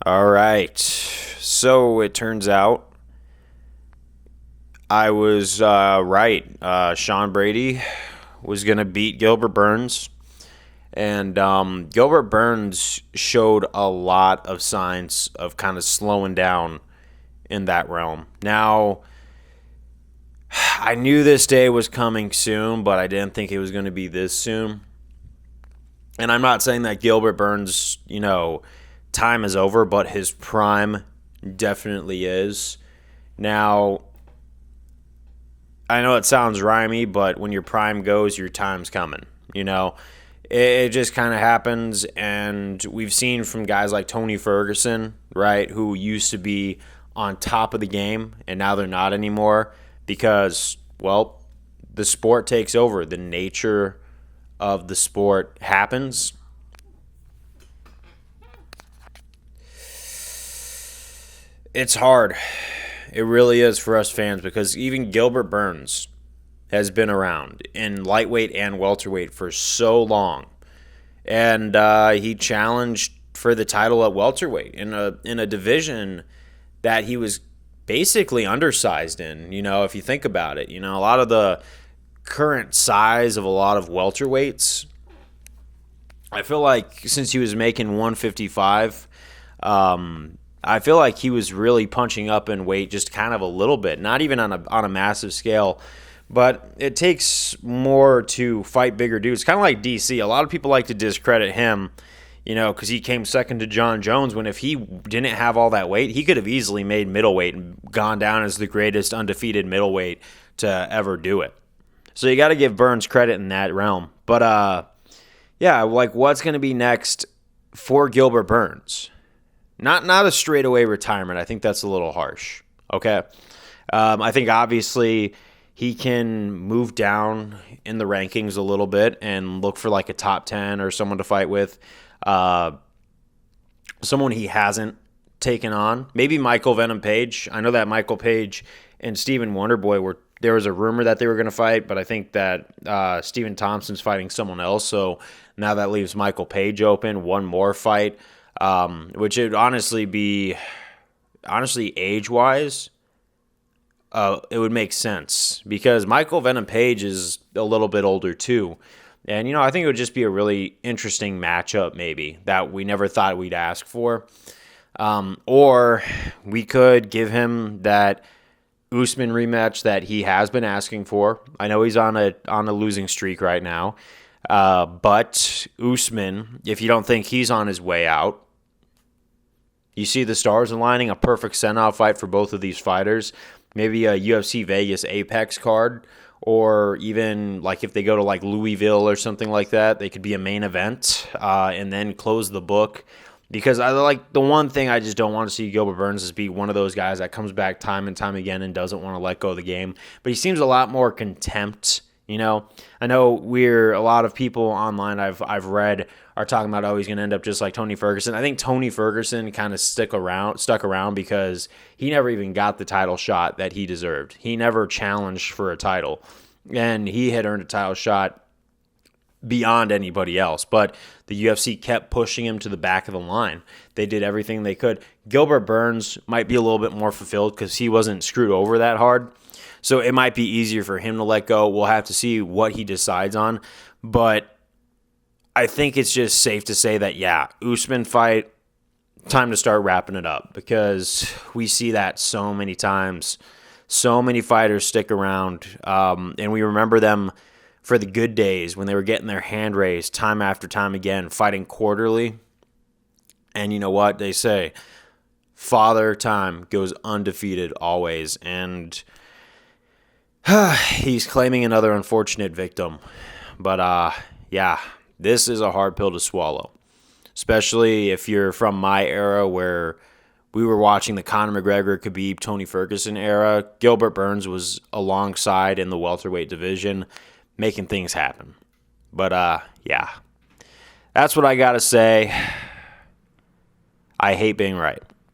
All right. So it turns out I was right. Sean Brady was going to beat Gilbert Burns. And Gilbert Burns showed a lot of signs of kind of slowing down in that realm. Now, I knew this day was coming soon, but I didn't think it was going to be this soon. And I'm not saying that Gilbert Burns, time is over, but his prime definitely is. Now, I know it sounds rhymey, but when your prime goes, your time's coming. It just kind of happens, and we've seen from guys like Tony Ferguson, right, who used to be on top of the game, and now they're not anymore because, well, the sport takes over. The nature of the sport happens. It's hard. It really is for us fans because even Gilbert Burns has been around in lightweight and welterweight for so long. And he challenged for the title at welterweight in a division that he was basically undersized in, if you think about it. A lot of the current size of a lot of welterweights, I feel like since he was making 155, I feel like he was really punching up in weight just kind of a little bit, not even on a massive scale. But it takes more to fight bigger dudes. Kind of like DC. A lot of people like to discredit him, because he came second to John Jones when if he didn't have all that weight, he could have easily made middleweight and gone down as the greatest undefeated middleweight to ever do it. So you got to give Burns credit in that realm. But, yeah, like what's going to be next for Gilbert Burns? Not a straightaway retirement. I think that's a little harsh. Okay. I think obviously he can move down in the rankings a little bit and look for like a top 10 or someone to fight with. Someone he hasn't taken on. Maybe Michael Venom Page. I know that Michael Page and Stephen Wonderboy there was a rumor that they were going to fight, but I think that Stephen Thompson's fighting someone else. So now that leaves Michael Page open. One more fight. Which would honestly be, age-wise, it would make sense because Michael Venom Page is a little bit older too. And, I think it would just be a really interesting matchup maybe that we never thought we'd ask for. Or we could give him that Usman rematch that he has been asking for. I know he's on a losing streak right now. But Usman, if you don't think he's on his way out, you see the stars aligning, a perfect send-off fight for both of these fighters. Maybe a UFC Vegas Apex card, or even like if they go to like Louisville or something like that, they could be a main event and then close the book. Because I like the one thing I just don't want to see Gilbert Burns is be one of those guys that comes back time and time again and doesn't want to let go of the game. But he seems a lot more contempt. I know a lot of people online I've read are talking about, he's going to end up just like Tony Ferguson. I think Tony Ferguson kind of stuck around because he never even got the title shot that he deserved. He never challenged for a title, and he had earned a title shot beyond anybody else. But the UFC kept pushing him to the back of the line. They did everything they could. Gilbert Burns might be a little bit more fulfilled because he wasn't screwed over that hard. So it might be easier for him to let go. We'll have to see what he decides on. But I think it's just safe to say that, yeah, Usman fight, time to start wrapping it up because we see that so many times. So many fighters stick around, and we remember them for the good days when they were getting their hand raised time after time again, fighting quarterly. And you know what? They say, Father Time goes undefeated always. And he's claiming another unfortunate victim. But, yeah, this is a hard pill to swallow, especially if you're from my era where we were watching the Conor McGregor, Khabib, Tony Ferguson era. Gilbert Burns was alongside in the welterweight division, making things happen. But, yeah, that's what I got to say. I hate being right.